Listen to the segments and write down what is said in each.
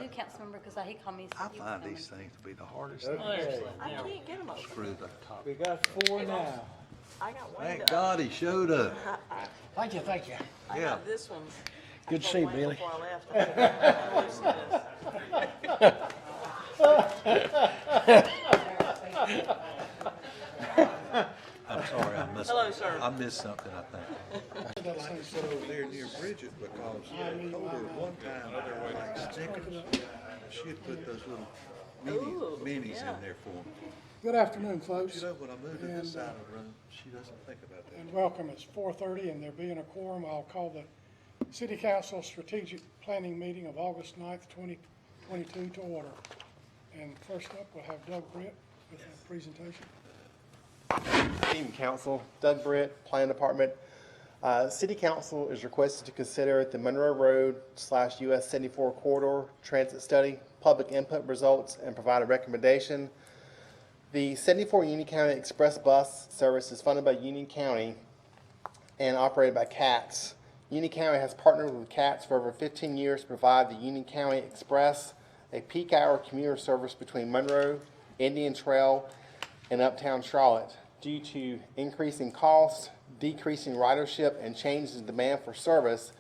new council member because he called me. I find these things to be the hardest thing. Okay. I can't get them open. Screw the top. We got 4 now. I got one. Thank God he showed up. Thank you, thank you. I Yeah. got this one. Good to see you, Wayne Billy. Before I left. I'm sorry, I missed. Hello, sir. I missed something, I think. That thing sit over there near Bridget because I told her one time they were like stickers. She'd put those little Ooh, minis yeah. in there for them. Good afternoon, folks, You know, when I moved to this And, side of the room, she doesn't think about that. and welcome. It's 4:30, and there being a quorum, I'll call the City Council Strategic Planning Meeting of August 9th, 2022 to order. And first up, we'll have Doug Britt with a presentation. Evening, Council. Doug Britt, Planning Department. City Council is requested to consider the Monroe Road / US 74 corridor transit study, public input results, and provide a recommendation. The 74 Union County Express Bus service is funded by Union County and operated by CATS. Union County has partnered with CATS for over 15 years to provide the Union County Express, a peak hour commuter service between Monroe, Indian Trail, and Uptown Charlotte. Due to increasing costs, decreasing ridership, and changes in demand for service,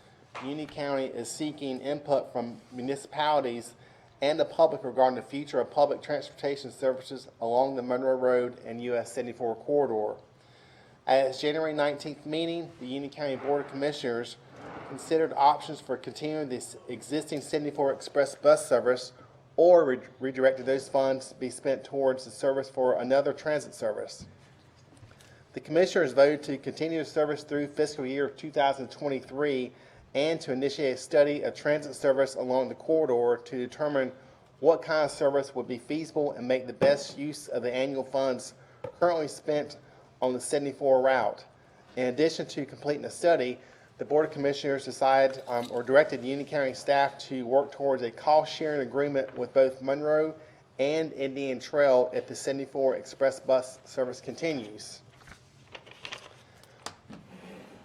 Union County is seeking input from municipalities and the public regarding the future of public transportation services along the Monroe Road and US 74 corridor. At its January 19th meeting, the Union County Board of Commissioners considered options for continuing this existing 74 express bus service or redirected those funds to be spent towards the service for another transit service. The Commissioners voted to continue the service through fiscal year 2023 and to initiate a study of transit service along the corridor to determine what kind of service would be feasible and make the best use of the annual funds currently spent on the 74 route. In addition to completing the study, the Board of Commissioners decided or directed Union County staff to work towards a cost-sharing agreement with both Monroe and Indian Trail if the 74 express bus service continues.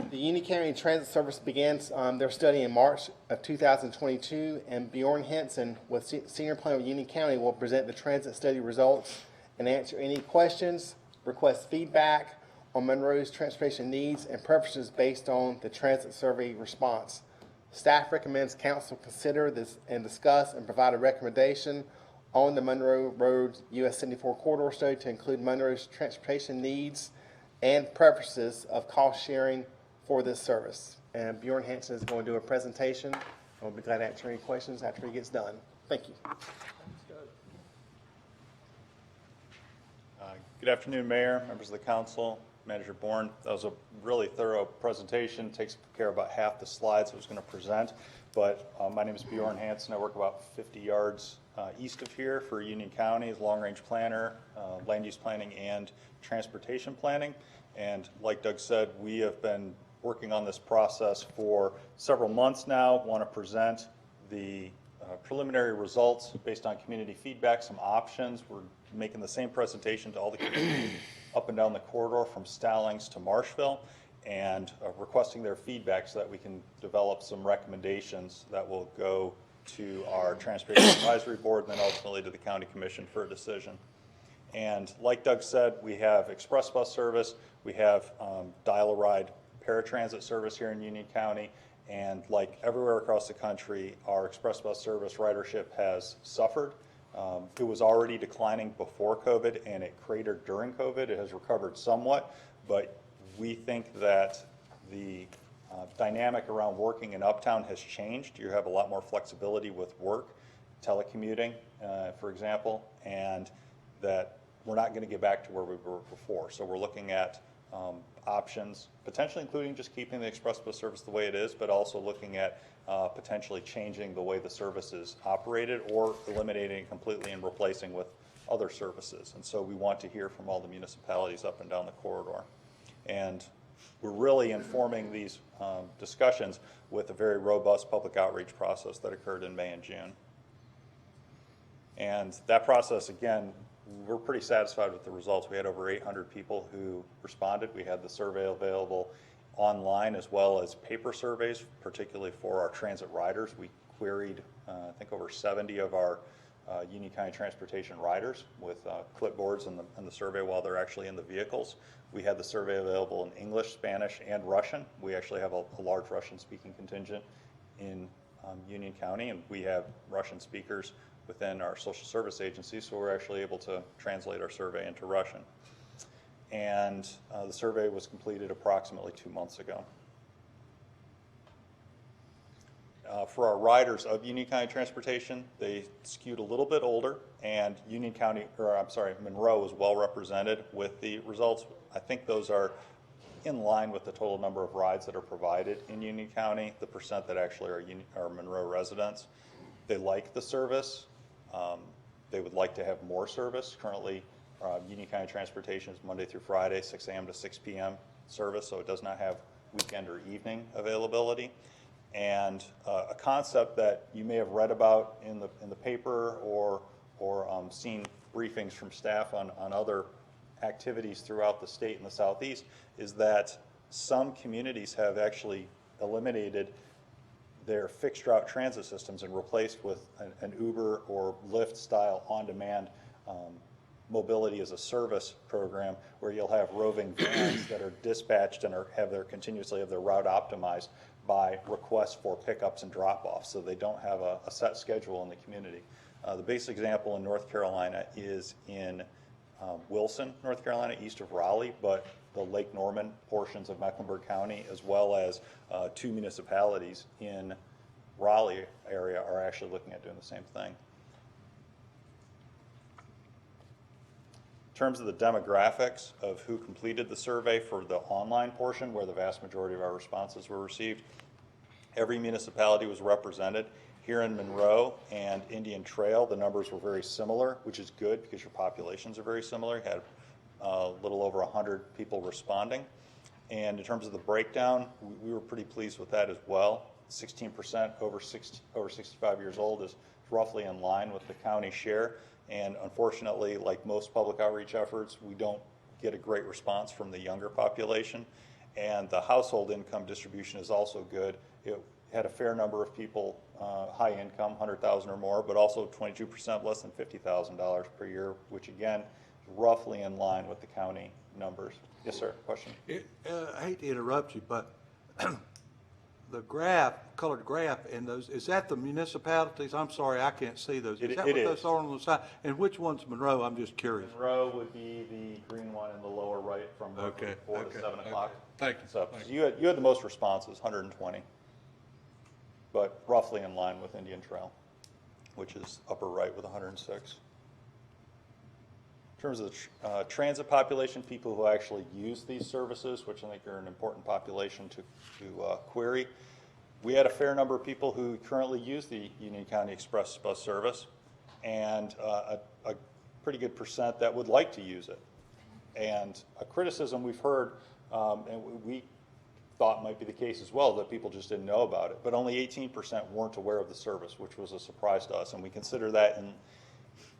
The Union County Transit Service began their study in March of 2022, and Bjorn Henson, with Senior Planner of Union County, will present the transit study results and answer any questions, request feedback on Monroe's transportation needs and preferences based on the transit survey response. Staff recommends Council consider this and discuss and provide a recommendation on the Monroe Road US 74 corridor study to include Monroe's transportation needs and preferences of cost sharing for this service. And Bjorn Hansen is going to do a presentation. I'll be glad to answer any questions after he gets done. Thank you. Good afternoon, Mayor, members of the council, Manager Bourne. That was a really thorough presentation. Takes care of about half the slides I was going to present. But my name is Bjorn Hansen. I work about 50 yards east of here for Union County as long-range planner, land use planning, and transportation planning. And like Doug said, we have been working on this process for several months now. Want to present the preliminary results based on community feedback, some options. We're making the same presentation to all the communities up and down the corridor from Stallings to Marshville, and requesting their feedback so that we can develop some recommendations that will go to our Transportation Advisory Board and then ultimately to the County Commission for a decision. And like Doug said, we have express bus service, we have dial-a-ride paratransit service here in Union County, and like everywhere across the country, our express bus service ridership has suffered. It was already declining before COVID, and it cratered during COVID. It has recovered somewhat, but we think that the dynamic around working in Uptown has changed. You have a lot more flexibility with work, telecommuting, for example, and that we're not going to get back to where we were before. So we're looking at options, potentially including just keeping the express bus service the way it is, but also looking at potentially changing the way the service is operated or eliminating it completely and replacing with other services. And so we want to hear from all the municipalities up and down the corridor. And we're really informing these discussions with a very robust public outreach process that occurred in May and June. And that process, again, we're pretty satisfied with the results. We had over 800 people who responded. We had the survey available online as well as paper surveys, particularly for our transit riders. We queried, I think over 70 of our Union County Transportation riders with clipboards in the survey while they're actually in the vehicles. We had the survey available in English, Spanish, and Russian. We actually have a large Russian-speaking contingent in Union County, and we have Russian speakers within our social service agency, so we're actually able to translate our survey into Russian. And the survey was completed approximately 2 months ago. For our riders of Union County Transportation, they skewed a little bit older, and Monroe was well represented with the results. I think those are in line with the total number of rides that are provided in Union County, the percent that actually are Monroe residents. They like the service. They would like to have more service. Currently, Union County Transportation is Monday through Friday, 6 a.m. to 6 p.m. service, so it does not have weekend or evening availability. And a concept that you may have read about in the paper or seen briefings from staff on other activities throughout the state and the Southeast is that some communities have actually eliminated their fixed route transit systems and replaced with an Uber or Lyft style on-demand mobility as a service program where you'll have roving vans that are dispatched and continuously have their route optimized by requests for pickups and drop-offs, so they don't have a set schedule in the community. The basic example in North Carolina is in Wilson, North Carolina, east of Raleigh, but the Lake Norman portions of Mecklenburg County, as well as 2 municipalities in Raleigh area are actually looking at doing the same thing. In terms of the demographics of who completed the survey for the online portion, where the vast majority of our responses were received, every municipality was represented. Here in Monroe and Indian Trail, the numbers were very similar, which is good because your populations are very similar. You had a little over 100 people responding. And in terms of the breakdown, we were pretty pleased with that as well. 16% over 65 years old is roughly in line with the county share. And unfortunately, like most public outreach efforts, we don't get a great response from the younger population. And the household income distribution is also good. It had a fair number of people, high income, 100,000 or more, but also 22% less than $50,000 per year, which again, is roughly in line with the county numbers. Yes, sir, question? I hate to interrupt you, but the graph, colored graph in those, is that the municipalities? I'm sorry, I can't see those. Is that what those are on the side? And which one's Monroe? I'm just curious. Monroe would be the green one in the lower right from 4 to 7 o'clock. Thank you. So you had the most responses, 120, but roughly in line with Indian Trail, which is upper right with 106. In terms of the transit population, people who actually use these services, which I think are an important population to query, we had a fair number of people who currently use the Union County Express bus service, and a pretty good percent that would like to use it. And a criticism we've heard, and we thought might be the case as well, that people just didn't know about it, but only 18% weren't aware of the service, which was a surprise to us, and we consider that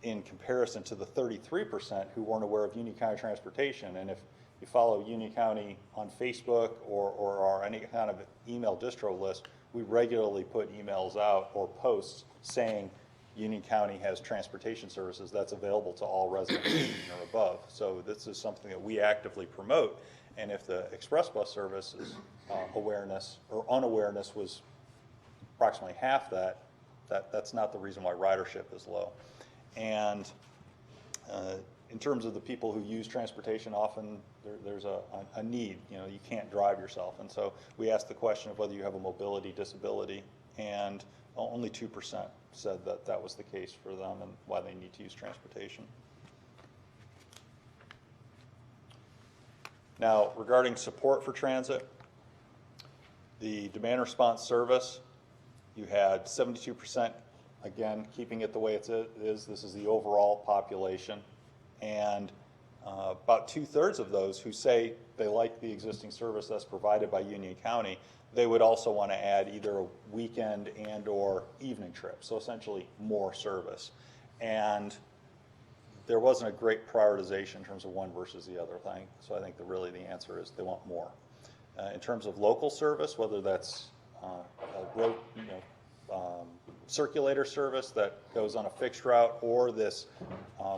in comparison to the 33% who weren't aware of Union County Transportation. And if you follow Union County on Facebook or any kind of email distro list, we regularly put emails out or posts saying Union County has transportation services that's available to all residents 18 or above. So this is something that we actively promote. And if the express bus services awareness or unawareness was approximately half that's not the reason why ridership is low. And in terms of the people who use transportation, often there's a need. You know, you can't drive yourself, and so we asked the question of whether you have a mobility disability, and only 2% said that was the case for them and why they need to use transportation. Now, regarding support for transit, the demand response service, you had 72%. Again, keeping it the way it is, this is the overall population. And about 2/3 of those who say they like the existing service that's provided by Union County, they would also want to add either a weekend and or evening trip. So essentially more service. And there wasn't a great prioritization in terms of one versus the other thing. So I think really the answer is they want more. In terms of local service, whether that's circulator service that goes on a fixed route, or this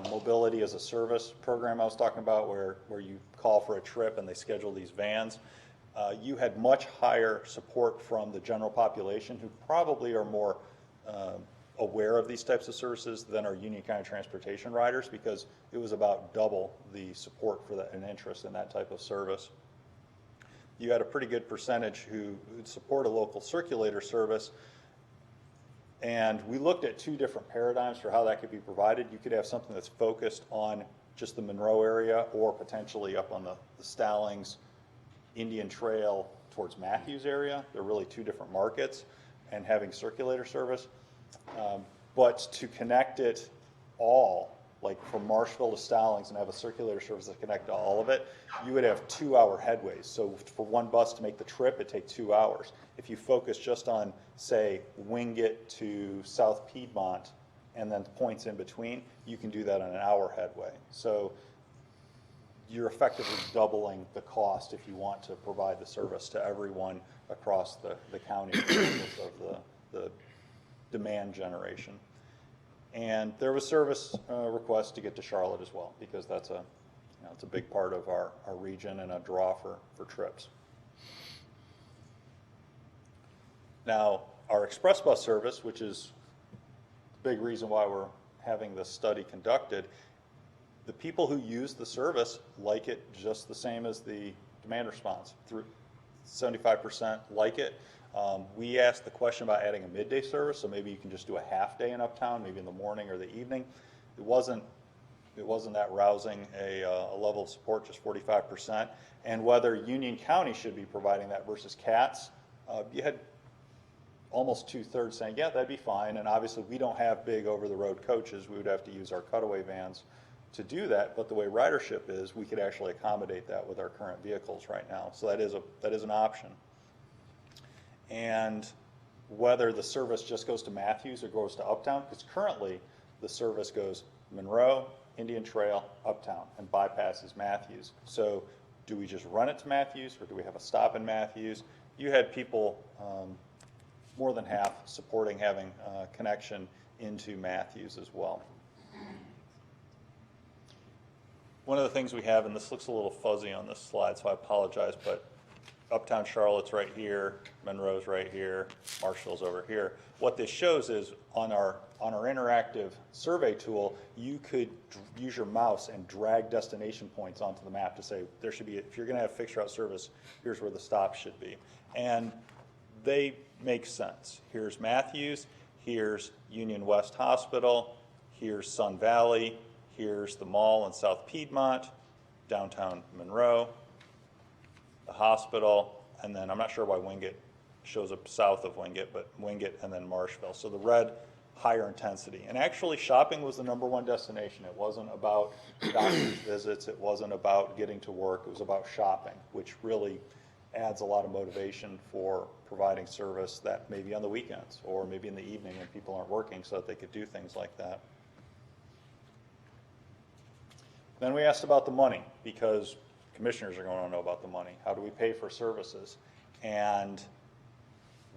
mobility as a service program I was talking about, where you call for a trip and they schedule these vans, you had much higher support from the general population, who probably are more aware of these types of services than our Union County transportation riders, because it was about double the support for that and interest in that type of service. You had a pretty good percentage who would support a local circulator service. And we looked at two different paradigms for how that could be provided. You could have something that's focused on just the Monroe area, or potentially up on the Stallings, Indian Trail towards Matthews area. They're really two different markets, and having circulator service. But to connect it all, like from Marshville to Stallings, and have a circulator service that connect to all of it, you would have 2-hour headways. So for one bus to make the trip, it'd take 2 hours. If you focus just on, say, Wingate to South Piedmont, and then points in between, you can do that on an hour headway. So you're effectively doubling the cost if you want to provide the service to everyone across the county regardless of the demand generation. And there was service requests to get to Charlotte as well, because that's it's a big part of our region and a draw for trips. Now, our express bus service, which is the big reason why we're having this study conducted, the people who use the service like it just the same as the demand response. 75% like it. We asked the question about adding a midday service, so maybe you can just do a half day in Uptown, maybe in the morning or the evening. It wasn't that rousing a level of support, just 45%. And whether Union County should be providing that versus CATS, you had almost 2/3 saying, yeah, that'd be fine. And obviously we don't have big over-the-road coaches. We would have to use our cutaway vans to do that. But the way ridership is, we could actually accommodate that with our current vehicles right now. So that is an option. And whether the service just goes to Matthews or goes to Uptown, because currently the service goes Monroe, Indian Trail, Uptown, and bypasses Matthews. So do we just run it to Matthews, or do we have a stop in Matthews? You had people, more than half, supporting having a connection into Matthews as well. One of the things we have, and this looks a little fuzzy on this slide, so I apologize, but Uptown Charlotte's right here, Monroe's right here, Marshville's over here. What this shows is on our interactive survey tool, you could use your mouse and drag destination points onto the map to say, there should be, if you're going to have fixed route service, here's where the stop should be. And they make sense. Here's Matthews, here's Union West Hospital, here's Sun Valley, here's the mall in South Piedmont, downtown Monroe, the hospital, and then I'm not sure why Wingate shows up south of Wingate, but Wingate and then Marshville. So the red, higher intensity. And actually shopping was the #1 destination. It wasn't about doctor's visits. It wasn't about getting to work. It was about shopping, which really adds a lot of motivation for providing service that maybe on the weekends or maybe in the evening when people aren't working, so that they could do things like that. Then we asked about the money, because commissioners are going to know about the money. How do we pay for services? And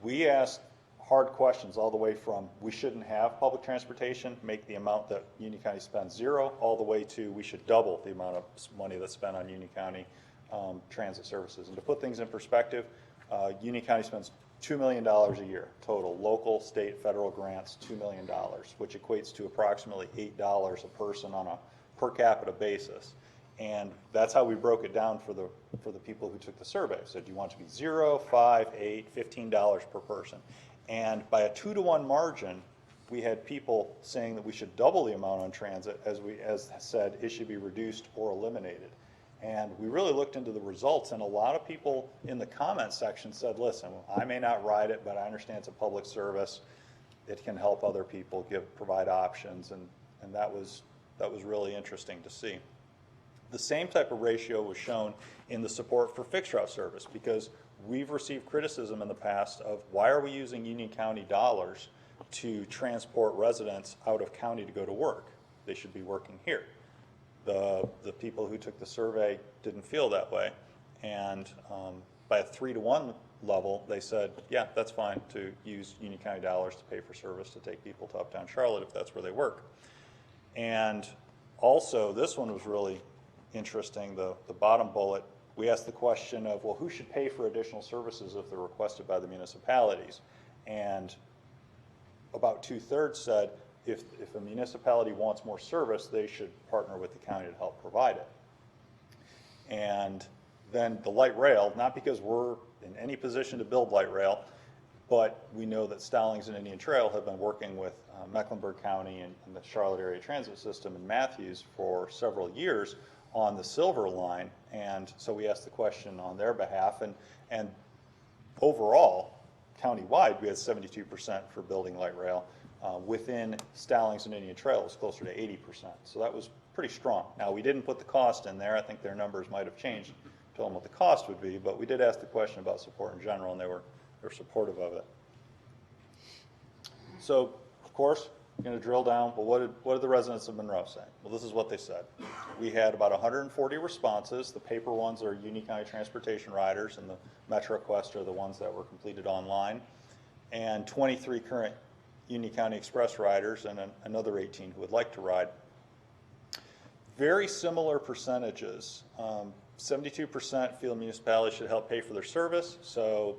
we asked hard questions all the way from we shouldn't have public transportation, make the amount that Union County spends 0, all the way to we should double the amount of money that's spent on Union County transit services. And to put things in perspective, Union County spends $2 million a year total, local, state, federal grants, $2 million, which equates to approximately $8 a person on a per capita basis. And that's how we broke it down for the people who took the survey. So do you want it to be 0, 5, 8, $15 per person? And by a 2-to-1 margin, we had people saying that we should double the amount on transit, as said, it should be reduced or eliminated. And we really looked into the results, and a lot of people in the comment section said, listen, I may not ride it, but I understand it's a public service. It can help other people, provide options, and that was really interesting to see. The same type of ratio was shown in the support for fixed route service, because we've received criticism in the past of why are we using Union County dollars to transport residents out of county to go to work? They should be working here. The people who took the survey didn't feel that way, and by a 3-to-1 level, they said, yeah, that's fine to use Union County dollars to pay for service to take people to uptown Charlotte if that's where they work. And also, this one was really interesting, the bottom bullet, we asked the question of, well, who should pay for additional services if they're requested by the municipalities? And about 2/3 said if a municipality wants more service, they should partner with the county to help provide it. And then the light rail, not because we're in any position to build light rail, but we know that Stallings and Indian Trail have been working with Mecklenburg County and the Charlotte Area Transit System in Matthews for several years on the Silver Line. And so we asked the question on their behalf. And overall, countywide, we had 72% for building light rail. Within Stallings and Indian Trail, it was closer to 80%. So that was pretty strong. Now, we didn't put the cost in there. I think their numbers might have changed, told them what the cost would be, but we did ask the question about support in general, and they're supportive of it. So, of course, we're going to drill down, but what did the residents of Monroe say? Well, this is what they said. We had about 140 responses. The paper ones are Union County Transportation riders, and the Metroquest are the ones that were completed online, and 23 current Union County Express riders, and another 18 who would like to ride. Very similar percentages. 72% feel municipalities should help pay for their service, so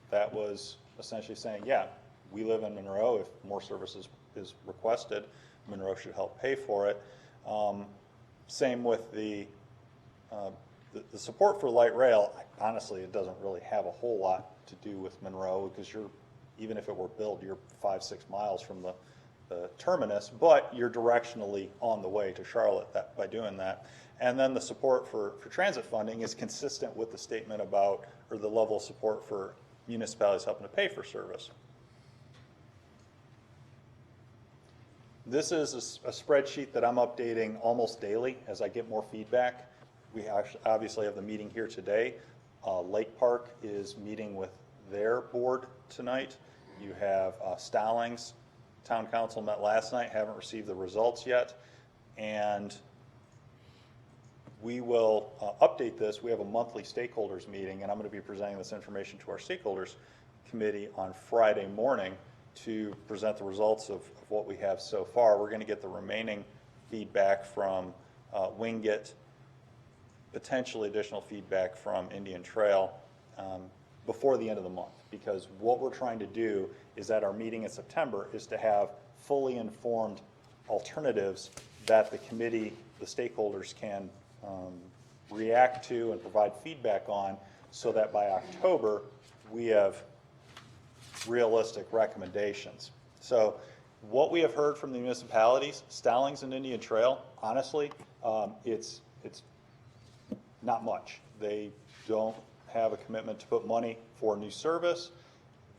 that was essentially saying, yeah, we live in Monroe. If more services is requested, Monroe should help pay for it. Same with the support for light rail. Honestly, it doesn't really have a whole lot to do with Monroe because even if it were built, you're 5-6 miles from the terminus, but you're directionally on the way to Charlotte by doing that. And then the support for transit funding is consistent with the statement about, or the level of support for municipalities helping to pay for service. This is a spreadsheet that I'm updating almost daily as I get more feedback. We obviously have the meeting here today. Lake Park is meeting with their board tonight. You have Stallings. Town council met last night, haven't received the results yet. And we will update this. We have a monthly stakeholders meeting, and I'm going to be presenting this information to our stakeholders committee on Friday morning to present the results of what we have so far. We're going to get the remaining feedback from Wingate, potentially additional feedback from Indian Trail before the end of the month, because what we're trying to do is at our meeting in September is to have fully informed alternatives that the committee, the stakeholders can react to and provide feedback on, so that by October we have realistic recommendations. So what we have heard from the municipalities, Stallings and Indian Trail, honestly, it's not much. They don't have a commitment to put money for new service.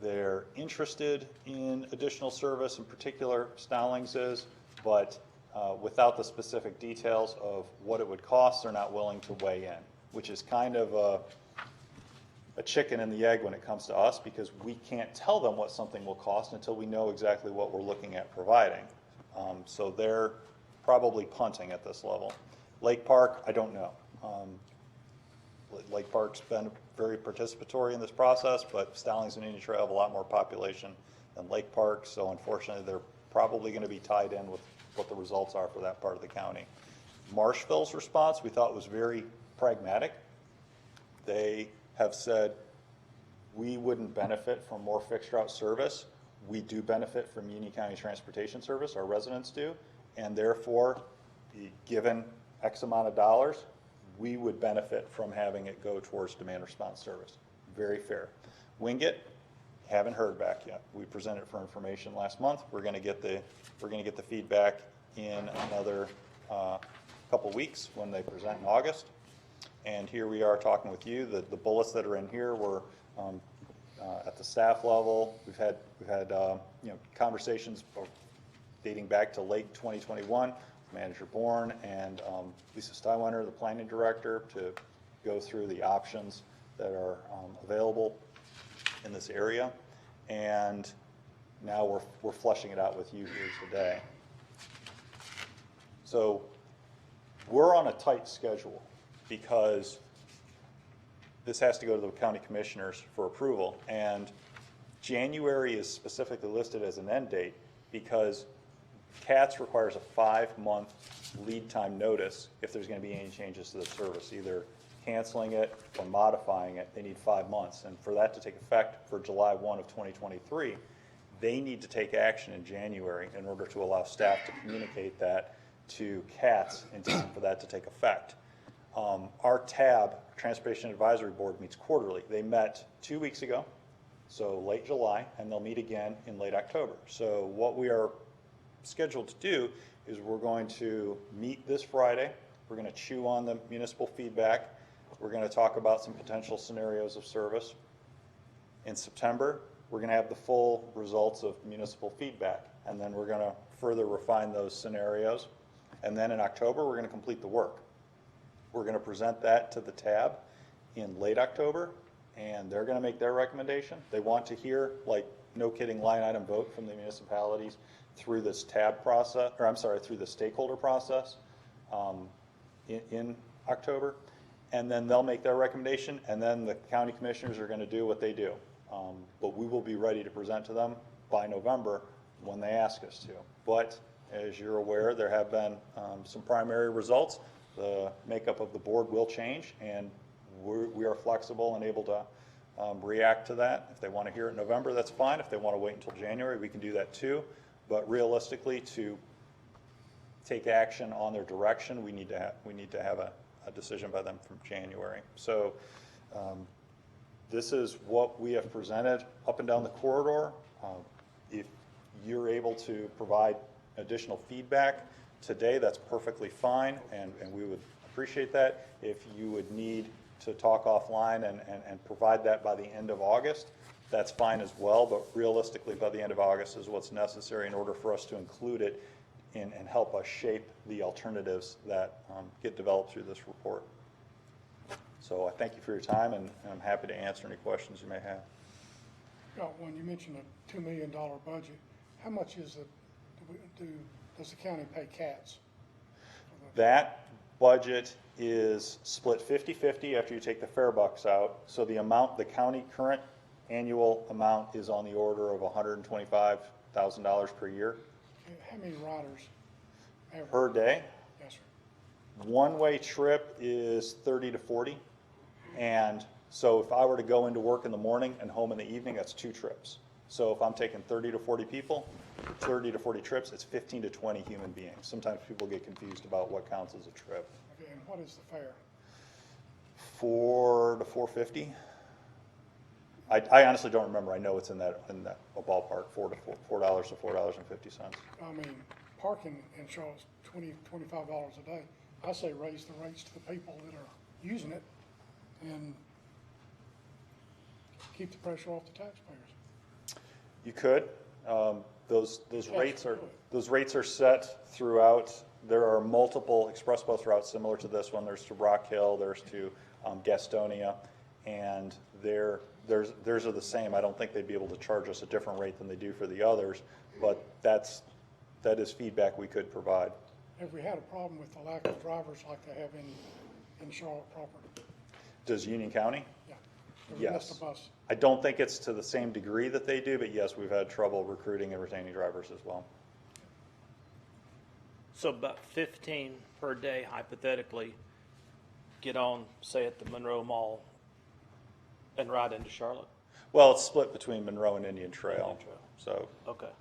They're interested in additional service, in particular Stallings is, but without the specific details of what it would cost, they're not willing to weigh in, which is kind of a chicken and the egg when it comes to us, because we can't tell them what something will cost until we know exactly what we're looking at providing. So they're probably punting at this level. Lake Park, I don't know. Lake Park's been very participatory in this process, but Stallings and Indian Trail have a lot more population than Lake Park, so unfortunately they're probably going to be tied in with what the results are for that part of the county. Marshville's response we thought was very pragmatic. They have said, we wouldn't benefit from more fixed route service. We do benefit from Union County Transportation Service, our residents do, and therefore, given X amount of dollars, we would benefit from having it go towards demand response service. Very fair. Wingate, haven't heard back yet. We presented for information last month. We're going to get the feedback in another couple weeks when they present in August. And here we are talking with you. The bullets that are in here were at the staff level. We've had conversations dating back to late 2021. Manager Bourne and Lisa Steinweiner, the planning director, to go through the options that are available in this area. And now we're fleshing it out with you here today. So we're on a tight schedule because this has to go to the county commissioners for approval. And January is specifically listed as an end date because CATS requires a 5-month lead time notice if there's going to be any changes to the service, either canceling it or modifying it. They need 5 months. And for that to take effect for July 1 of 2023, they need to take action in January in order to allow staff to communicate that to CATS in time for that to take effect. Our TAB, Transportation Advisory Board, meets quarterly. They met 2 weeks ago, so late July, and they'll meet again in late October. So what we are scheduled to do is we're going to meet this Friday. We're going to chew on the municipal feedback. We're going to talk about some potential scenarios of service. In September, we're going to have the full results of municipal feedback, and then we're going to further refine those scenarios. And then in October, we're going to complete the work. We're going to present that to the TAB in late October, and they're going to make their recommendation. They want to hear, like, no kidding, line item vote from the municipalities through this TAB process, or I'm sorry, through the stakeholder process in October. And then they'll make their recommendation, and then the county commissioners are going to do what they do. But we will be ready to present to them by November when they ask us to. But as you're aware, there have been some primary results. The makeup of the board will change, and we are flexible and able to react to that. If they want to hear it in November, that's fine. If they want to wait until January, we can do that too. But realistically, to take action on their direction, we need to have a decision by them from January. So this is what we have presented up and down the corridor. If you're able to provide additional feedback today, that's perfectly fine, and we would appreciate that. If you would need to talk offline and provide that by the end of August, that's fine as well, but realistically by the end of August is what's necessary in order for us to include it and help us shape the alternatives that get developed through this report. So I thank you for your time, and I'm happy to answer any questions you may have. Got one, you mentioned a $2 million budget. How much is does the county pay CATS? That budget is split 50-50 after you take the fare bucks out. So the amount, the county current annual amount is on the order of $125,000 per year. How many riders? Per day? Yes, sir. One-way trip is 30 to 40. And so if I were to go into work in the morning and home in the evening, that's 2 trips. So if I'm taking 30 to 40 people, 30 to 40 trips, it's 15 to 20 human beings. Sometimes people get confused about what counts as a trip. Okay, and what is the fare? $4 to $4.50. I honestly don't remember. I know it's in that ballpark, $4 to $4.50. I mean, parking in Charlotte's $25 a day. I say raise the rates to the people that are using it and keep the pressure off the taxpayers. You could. Those rates are set throughout. There are multiple express bus routes similar to this one. There's to Rock Hill. There's to Gastonia, and theirs are the same. I don't think they'd be able to charge us a different rate than they do for the others, but that is feedback we could provide. Have we had a problem with the lack of drivers like they have in Charlotte proper? Does Union County? Yeah. Have we missed Yes. a bus? I don't think it's to the same degree that they do, but yes, we've had trouble recruiting and retaining drivers as well. So about 15 per day, hypothetically, get on, say, at the Monroe Mall and ride into Charlotte? Well, it's split between Monroe and Indian Trail, Indian Trail. so, Okay.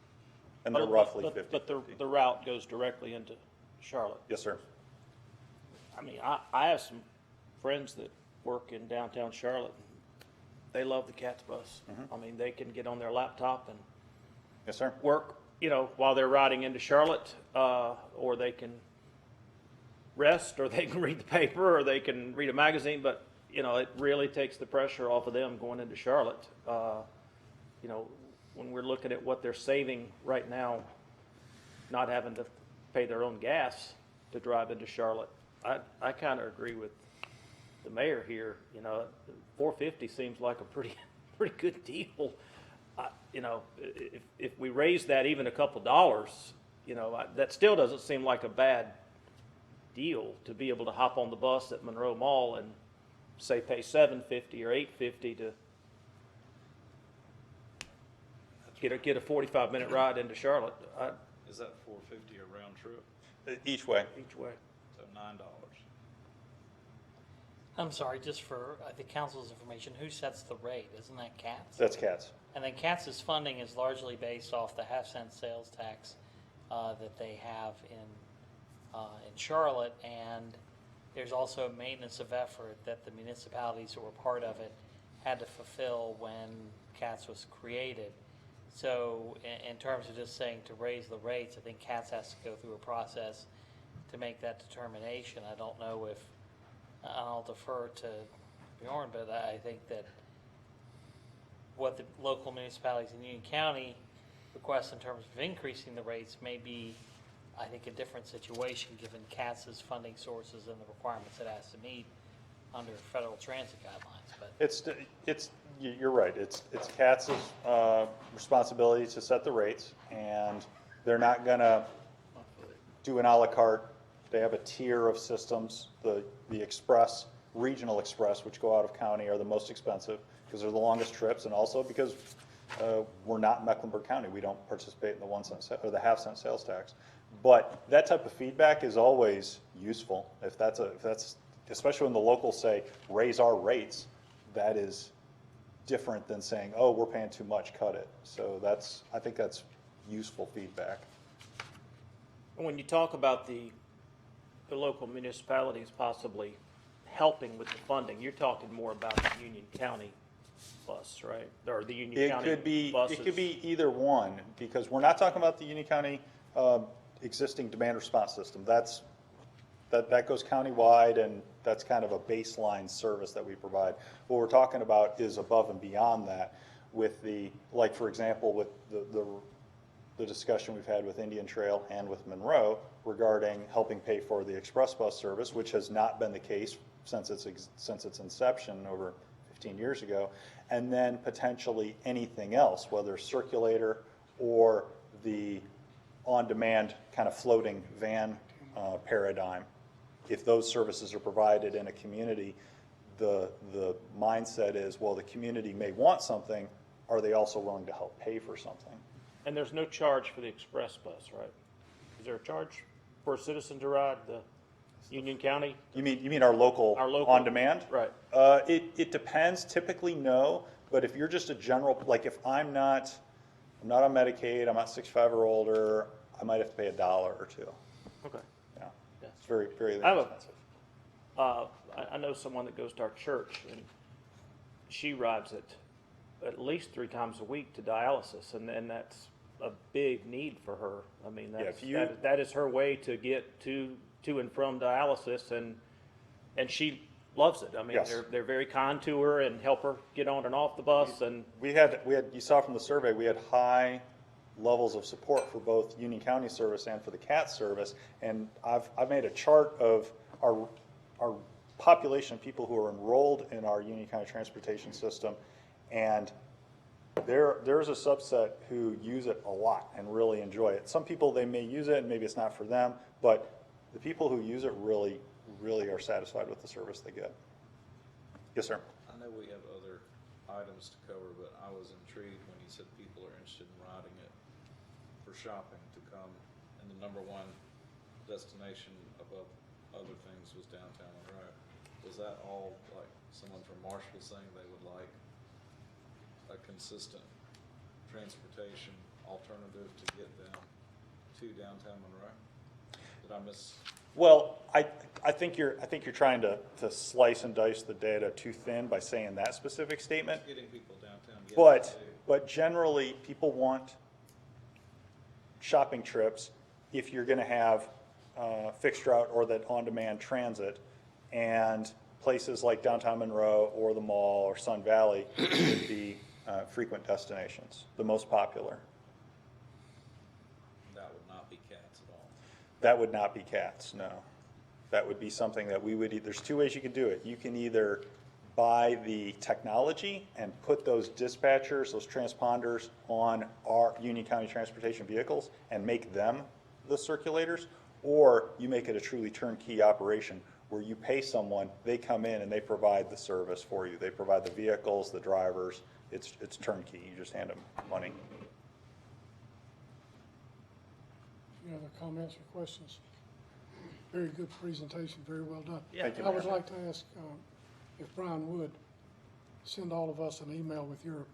and they're But- roughly but- 50. But the route goes directly into Charlotte. Yes, sir. I mean, I have some friends that work in downtown Charlotte. They love the CATS bus. I mean, they can get on their laptop and Yes, sir. work, while they're riding into Charlotte, or they can rest, or they can read the paper, or they can read a magazine, but, it really takes the pressure off of them going into Charlotte. When we're looking at what they're saving right now, not having to pay their own gas to drive into Charlotte, I kind of agree with the mayor here. $4.50 seems like a pretty good deal. If we raise that even a couple dollars, that still doesn't seem like a bad deal to be able to hop on the bus at Monroe Mall and say, pay $7.50 or $8.50 to get a 45-minute ride into Charlotte, Is that $4.50 a round trip? Each way. each way. So $9. I'm sorry, just for the council's information, who sets the rate? Isn't that CATS? That's CATS. And then CATS's funding is largely based off the half-cent sales tax that they have in Charlotte, and there's also maintenance of effort that the municipalities who were part of it had to fulfill when CATS was created. So in terms of just saying to raise the rates, I think CATS has to go through a process to make that determination. I don't know if, I'll defer to Bjorn, but I think that what the local municipalities in Union County request in terms of increasing the rates may be, I think, a different situation given CATS's funding sources and the requirements it has to meet under federal transit guidelines. But You're right. It's CATS's responsibility to set the rates, and they're not gonna do an a la carte. They have a tier of systems. The express, regional express, which go out of county, are the most expensive because they're the longest trips, and also because we're not in Mecklenburg County. We don't participate in the 1 cent or the half-cent sales tax. But that type of feedback is always useful. If that's especially when the locals say raise our rates, that is different than saying, oh, we're paying too much, cut it. So I think that's useful feedback. When you talk about the local municipalities possibly helping with the funding, you're talking more about the Union County bus, right? Or the Union County buses. It could be either one, because we're not talking about the Union County existing demand response system. That goes countywide, and that's kind of a baseline service that we provide. What we're talking about is above and beyond that with like for example, with the discussion we've had with Indian Trail and with Monroe regarding helping pay for the express bus service, which has not been the case since its inception over 15 years ago, and then potentially anything else, whether circulator or the on-demand kind of floating van paradigm. If those services are provided in a community, the mindset is, well, the community may want something. Are they also willing to help pay for something? And there's no charge for the express bus, right? Is there a charge for a citizen to ride the Union County? You mean our local on demand? Right. It depends. Typically, no. But if you're just a general, like if I'm not on Medicaid, I'm not 65 or older, I might have to pay $1 or $2. Okay. Yeah. It's very, very I have expensive. I know someone that goes to our church, and she rides it at least 3 times a week to dialysis, and that's a big need for her. I mean, that is her way to get to and from dialysis, and she loves it. I mean, Yes. they're very kind to her and help her get on and off the bus. And We had you saw from the survey, we had high levels of support for both Union County service and for the CAT service. And I've made a chart of our population of people who are enrolled in our Union County transportation system, and there's a subset who use it a lot and really enjoy it. Some people, they may use it and maybe it's not for them, but the people who use it really are satisfied with the service they get. Yes, sir. I know we have other items to cover, but I was intrigued when you said people are interested in riding it for shopping to come, and the #1 destination above other things was downtown Monroe. Was that all like someone from Marshall saying they would like a consistent transportation alternative to get them to downtown Monroe? Did I miss? Well, I think you're trying to slice and dice the data too thin by saying that specific statement. Getting people downtown. Yes, But generally, people want shopping trips if you're going to have fixed route or that on-demand transit, and places like downtown Monroe or the mall or Sun Valley would be frequent destinations, the most popular. that would not be CATS at all. That would not be CATS, no. That would be something that we would, there's 2 ways you can do it. You can either buy the technology and put those dispatchers, those transponders on our Union County transportation vehicles and make them the circulators, or you make it a truly turnkey operation where you pay someone, they come in and they provide the service for you. They provide the vehicles, the drivers. It's turnkey. You just hand them money. Any other comments or questions? Very good presentation, very well done. Yeah. Thank you, I would Mayor. like to ask if Brian would send all of us an email with your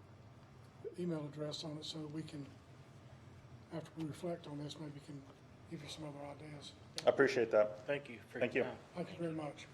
email address on it so that we can, after we reflect on this, maybe can give you some other ideas. I appreciate that. Thank you for Thank your you. time. Thank you very much.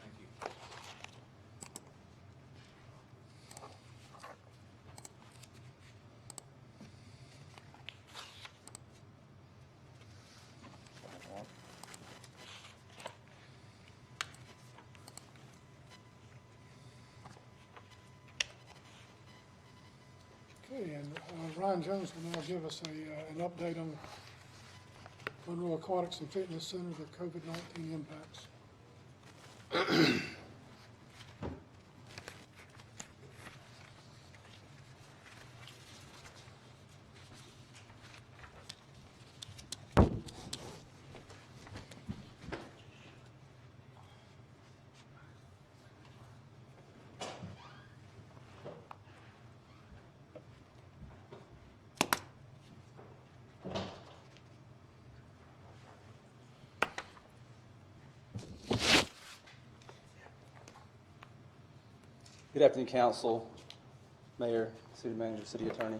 Okay, and Ryan Jones will now give us an update on Monroe Aquatics and Fitness Center, the COVID-19 impacts. Good afternoon, council, mayor, city manager, city attorney.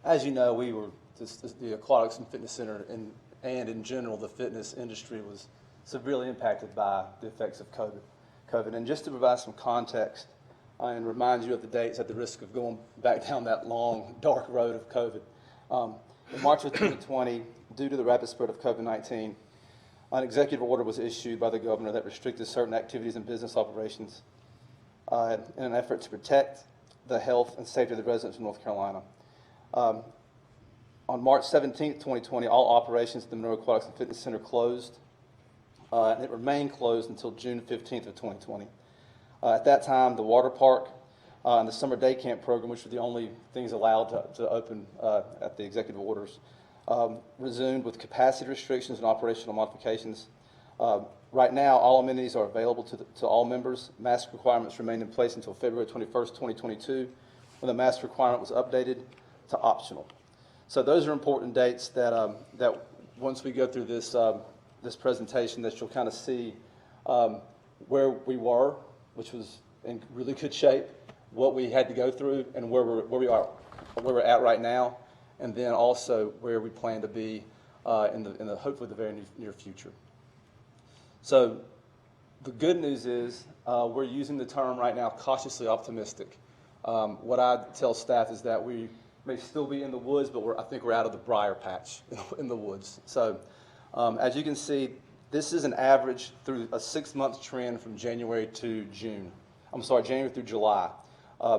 As you know, we were the aquatics and fitness center and in general the fitness industry was severely impacted by the effects of COVID. And just to provide some context and remind you of the dates at the risk of going back down that long, dark road of COVID. In March of 2020, due to the rapid spread of COVID-19, an executive order was issued by the governor that restricted certain activities and business operations in an effort to protect the health and safety of the residents of North Carolina. On March 17th, 2020, all operations at the Monroe Aquatics and Fitness Center closed, and it remained closed until June 15th of 2020. At that time, the water park and the summer day camp program, which were the only things allowed to open at the executive orders, resumed with capacity restrictions and operational modifications. Right now, all amenities are available to all members. Mask requirements remain in place until February 21st, 2022, when the mask requirement was updated to optional. So those are important dates that once we go through this this presentation, that you'll kind of see where we were, which was in really good shape, what we had to go through, and where we're at right now, and then also where we plan to be in the hopefully the very near future. So the good news is we're using the term right now cautiously optimistic. What I tell staff is that we may still be in the woods, but I think we're out of the briar patch in the woods. So as you can see, this is an average through a 6-month trend from January to June. I'm sorry, January through July.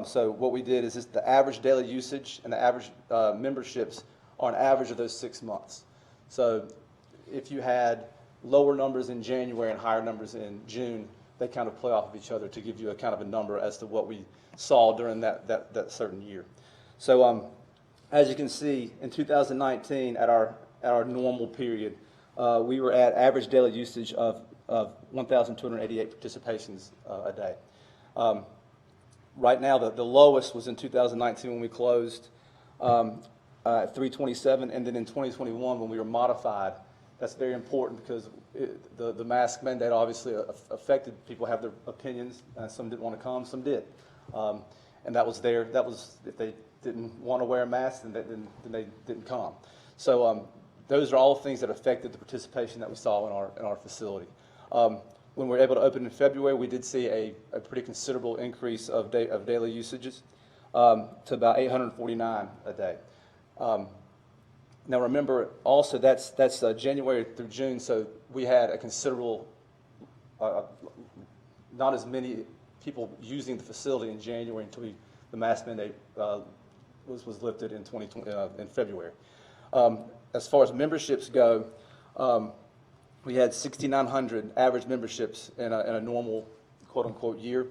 So what we did is the average daily usage and the average memberships are an average of those 6 months. So if you had lower numbers in January and higher numbers in June, they kind of play off of each other to give you a kind of a number as to what we saw during that certain year. So as you can see, in 2019, at our normal period, we were at average daily usage of 1,288 participations a day. Right now, the lowest was in 2019 when we closed at 327, and then in 2021 when we were modified. That's very important because the mask mandate obviously affected people have their opinions. Some didn't want to come, some did, and that was there. That was if they didn't want to wear a mask, then they didn't come. So those are all things that affected the participation that we saw in our facility. When we were able to open in February, we did see a pretty considerable increase of daily usages to about 849 a day. Now remember, also that's January through June, so we had a considerable, not as many people using the facility in January until the mask mandate was lifted in in February. As far as memberships go, we had 6,900 average memberships in a normal quote-unquote year.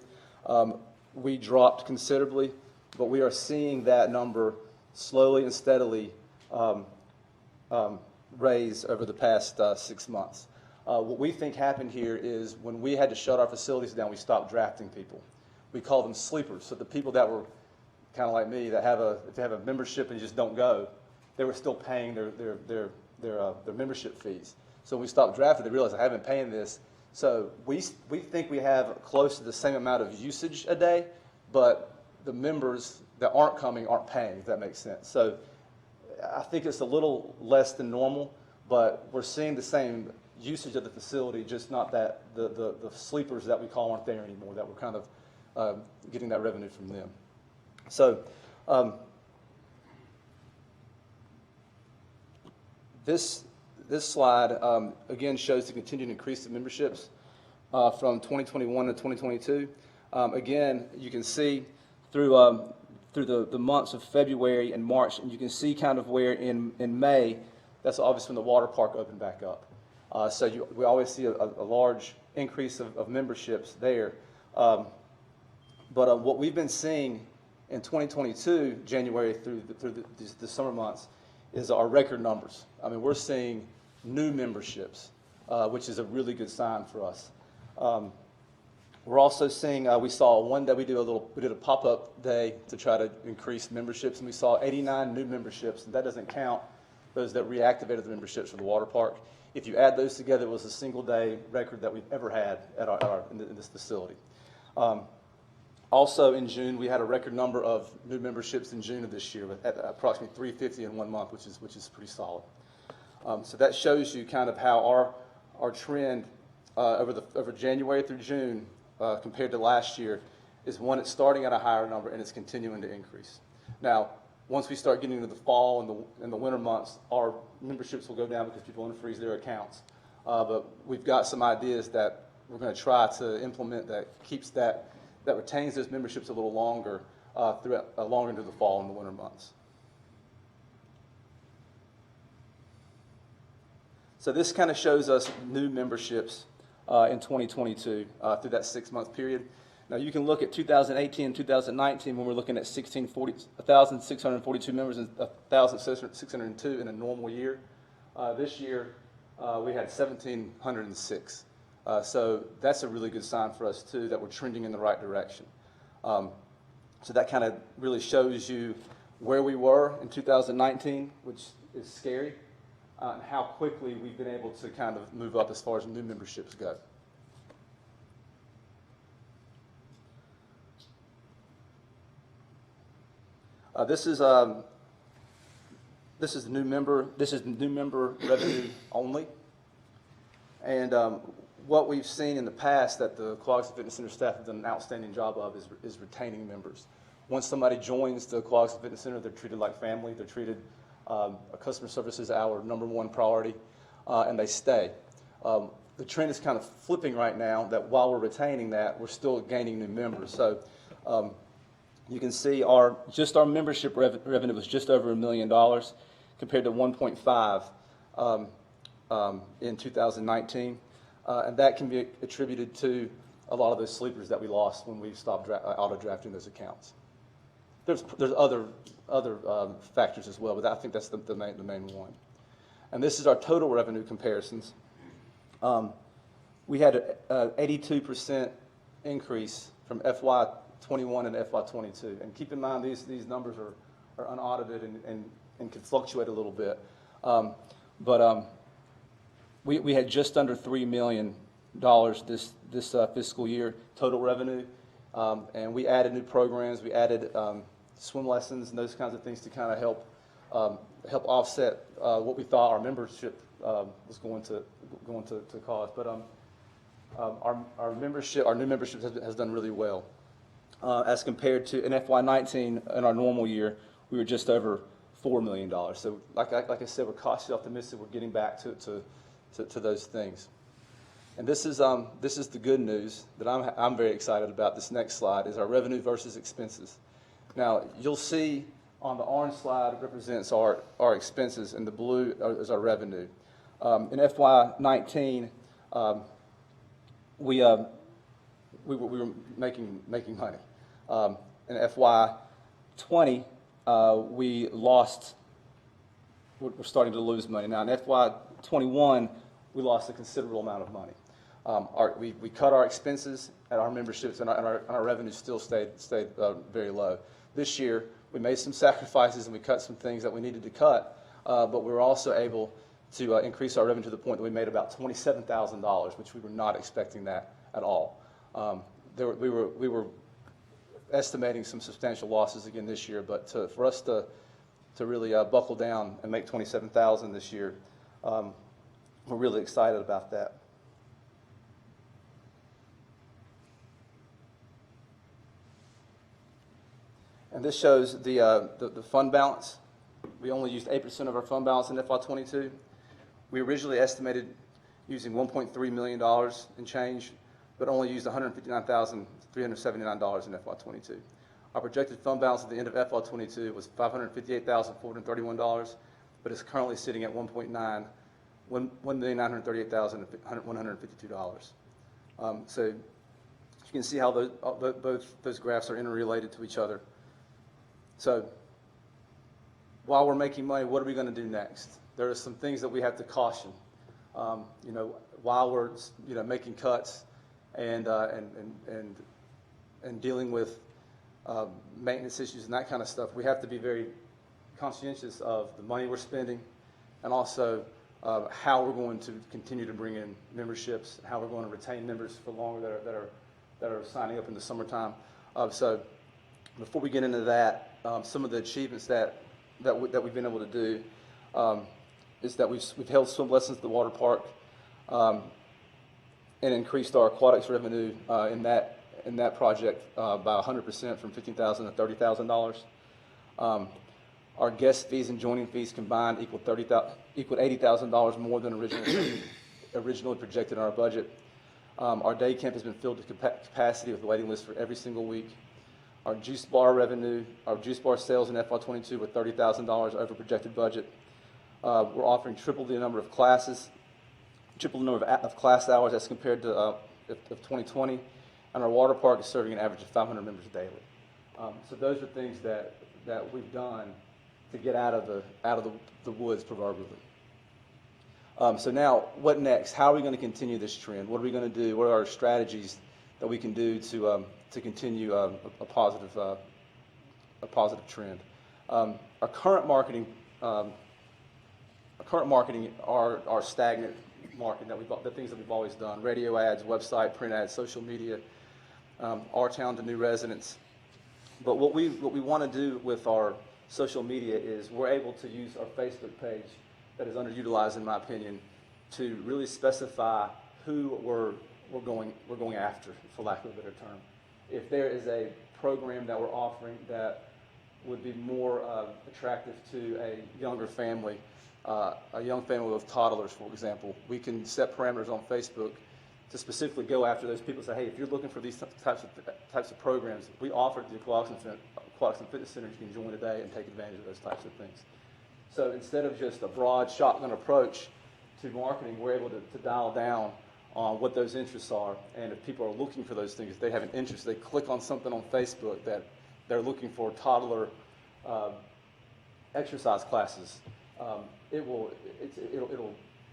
We dropped considerably, but we are seeing that number slowly and steadily raise over the past 6 months. What we think happened here is when we had to shut our facilities down, we stopped drafting people. We call them sleepers. So the people that were kind of like me, that if they have a membership and you just don't go, they were still paying their membership fees. So when we stopped drafting, they realized I haven't been paying this. So we think we have close to the same amount of usage a day, but the members that aren't coming aren't paying, if that makes sense. So I think it's a little less than normal, but we're seeing the same usage of the facility, just not that the sleepers that we call aren't there anymore, that we're kind of getting that revenue from them. So this slide, again, shows the continued increase of memberships from 2021 to 2022. Again, you can see through the months of February and March, and you can see kind of where in May, that's obviously when the water park opened back up. So we always see a large increase of memberships there. But what we've been seeing in 2022, January through the summer months, is our record numbers. I mean, we're seeing new memberships, which is a really good sign for us. We're also seeing, we saw one day we did a pop-up day to try to increase memberships, and we saw 89 new memberships, and that doesn't count those that reactivated the memberships for the water park. If you add those together, it was a single day record that we've ever had at in this facility. Also in June, we had a record number of new memberships in June of this year, at approximately 350 in 1 month, which is pretty solid. So that shows you kind of how our trend over January through June compared to last year is one, it's starting at a higher number and it's continuing to increase. Now, once we start getting into the fall and the winter months, our memberships will go down because people want to freeze their accounts. But we've got some ideas that we're going to try to implement that keeps that retains those memberships a little longer longer into the fall and the winter months. So this kind of shows us new memberships in 2022 through that 6-month period. Now you can look at 2018 and 2019 when we're looking at 1,642 members and 1,602 in a normal year. This year we had 1,706. So that's a really good sign for us too, that we're trending in the right direction. So that kind of really shows you where we were in 2019, which is scary, and how quickly we've been able to kind of move up as far as new memberships go. This is new member revenue only, and what we've seen in the past that the Aquatics Fitness Center staff have done an outstanding job of is retaining members. Once somebody joins the Aquatics Fitness Center, they're treated like family. They're treated, customer service is our #1 priority, and they stay. The trend is kind of flipping right now that while we're retaining that, we're still gaining new members. So you can see our membership revenue was just over $1 million compared to 1.5 in 2019. And that can be attributed to a lot of those sleepers that we lost when we stopped auto-drafting those accounts. There's other factors as well, but I think that's the main one. And this is our total revenue comparisons. We had an 82% increase from FY21 and FY22. And keep in mind, these numbers are unaudited and can fluctuate a little bit. We had just under $3 million this fiscal year total revenue, and we added new programs. We added swim lessons and those kinds of things to kind of help offset what we thought our membership was going to cost. But our new membership has done really well as compared to in FY19 in our normal year we were just over $4 million. So like I said, we're cautiously optimistic we're getting back to those things. And this is the good news that I'm very excited about. This next slide is our revenue versus expenses. Now you'll see on the orange slide represents our expenses, and the blue is our revenue. In FY19, we were making money. In FY20, we're starting to lose money. Now in FY21, we lost a considerable amount of money. We cut our expenses, and our memberships and our revenues still stayed very low. This year, we made some sacrifices and we cut some things that we needed to cut, but we were also able to increase our revenue to the point that we made about $27,000, which we were not expecting that at all. We were estimating some substantial losses again this year, but for us to really buckle down and make $27,000 this year, we're really excited about that. And this shows the fund balance. We only used 8% of our fund balance in FY22. We originally estimated using $1.3 million in change, but only used $159,379 in FY22. Our projected fund balance at the end of FY22 was $558,431, but it's currently sitting at $1,938,152. So you can see how both those graphs are interrelated to each other. So while we're making money, what are we going to do next? There are some things that we have to caution. While we're making cuts and dealing with maintenance issues and that kind of stuff, we have to be very conscientious of the money we're spending, and also how we're going to continue to bring in memberships, and how we're going to retain members for longer that are signing up in the summertime. So before we get into that, some of the achievements that we've been able to do is that we've held swim lessons at the water park and increased our aquatics revenue in that project by 100% from $15,000 to $30,000. Our guest fees and joining fees combined equaled $80,000 more than originally projected in our budget. Our day camp has been filled to capacity with a waiting list for every single week. Our juice bar sales in FY22 were $30,000 over projected budget. We're offering triple the number of class hours as compared to of 2020, and our water park is serving an average of 500 members daily. So those are things that we've done to get out of the woods proverbially. So now, what next? How are we going to continue this trend? What are we going to do? What are our strategies that we can do to continue a positive trend? Our current marketing are stagnant marketing the things that we've always done: radio ads, website, print ads, social media, our town to new residents. But what we want to do with our social media is we're able to use our Facebook page that is underutilized, in my opinion, to really specify who we're going after, for lack of a better term. If there is a program that we're offering that would be more attractive to a younger family, a young family with toddlers, for example, we can set parameters on Facebook to specifically go after those people and say, hey, if you're looking for these types of programs, we offer the Aquatics and Fitness Center. You can join today and take advantage of those types of things. So instead of just a broad shotgun approach to marketing, we're able to dial down on what those interests are. And if people are looking for those things, if they have an interest, they click on something on Facebook that they're looking for toddler exercise classes, it'll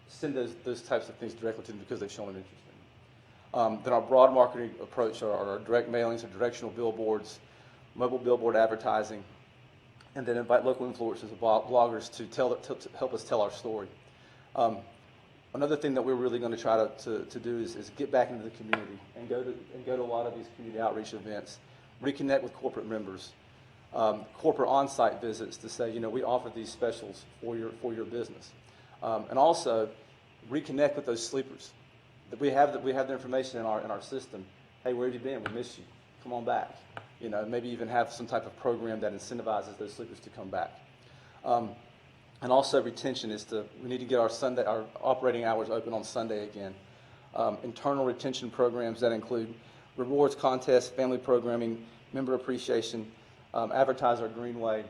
send those types of things directly to them because they've shown an interest in them. Then our broad marketing approach are our direct mailings, our directional billboards, mobile billboard advertising, and then invite local influencers and bloggers to help us tell our story. Another thing that we're really going to try to do is get back into the community and go to a lot of these community outreach events, reconnect with corporate members, corporate on-site visits to say, we offer these specials for your business, and also reconnect with those sleepers. We have the information in our system. Hey, where have you been? We miss you. Come on back. Maybe even have some type of program that incentivizes those sleepers to come back. And also retention we need to get our operating hours open on Sunday again. Internal retention programs that include rewards contests, family programming, member appreciation, advertise our greenway,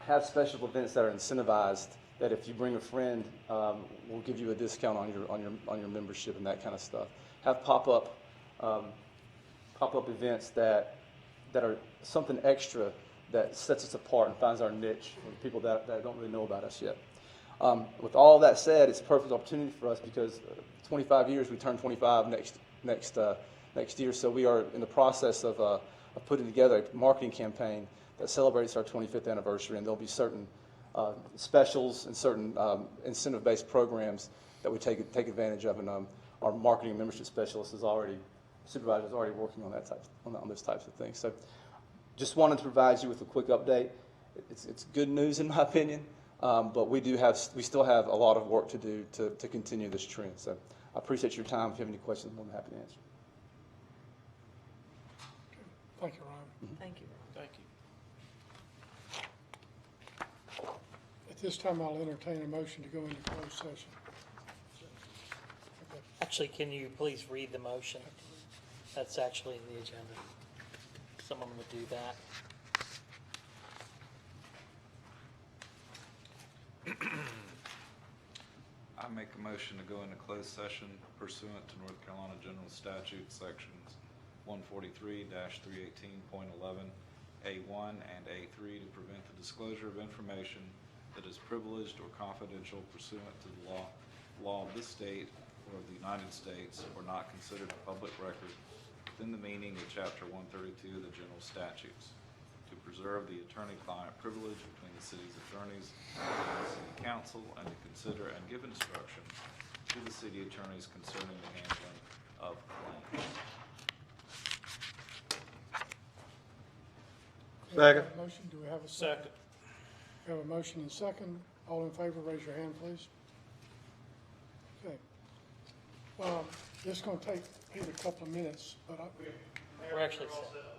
have special events that are incentivized, that if you bring a friend, we'll give you a discount on your membership and that kind of stuff. Have pop-up events that are something extra that sets us apart and finds our niche for people that don't really know about us yet. With all that said, it's a perfect opportunity for us because 25 years, we turn 25 next year. So we are in the process of putting together a marketing campaign that celebrates our 25th anniversary, and there'll be certain specials and certain incentive-based programs that we take advantage of, and our marketing and membership supervisor is already working on on those types of things. So just wanted to provide you with a quick update. It's good news in my opinion, but we still have a lot of work to do to continue this trend. So I appreciate your time. If you have any questions, I'm more than happy to answer. Thank you, Ryan. Thank you. Thank you. At this time, I'll entertain a motion to go into closed session. Okay. Actually, can you please read the motion? That's actually the agenda. Someone would do that. I make a motion to go into closed session pursuant to North Carolina General Statute Sections 143-318.11, A1 and A3 to prevent the disclosure of information that is privileged or confidential pursuant to the law of this state or of the United States or not considered a public record within the meaning of Chapter 132 of the General Statutes, to preserve the attorney-client privilege between the city's attorneys and the city council, and to consider and give instruction to the city attorneys concerning the handling of claims. Second. Motion, do we have a second? We have a motion and second. All in favor, raise your hand, please. Okay. This is going to take Pete a couple of minutes, but We're actually set.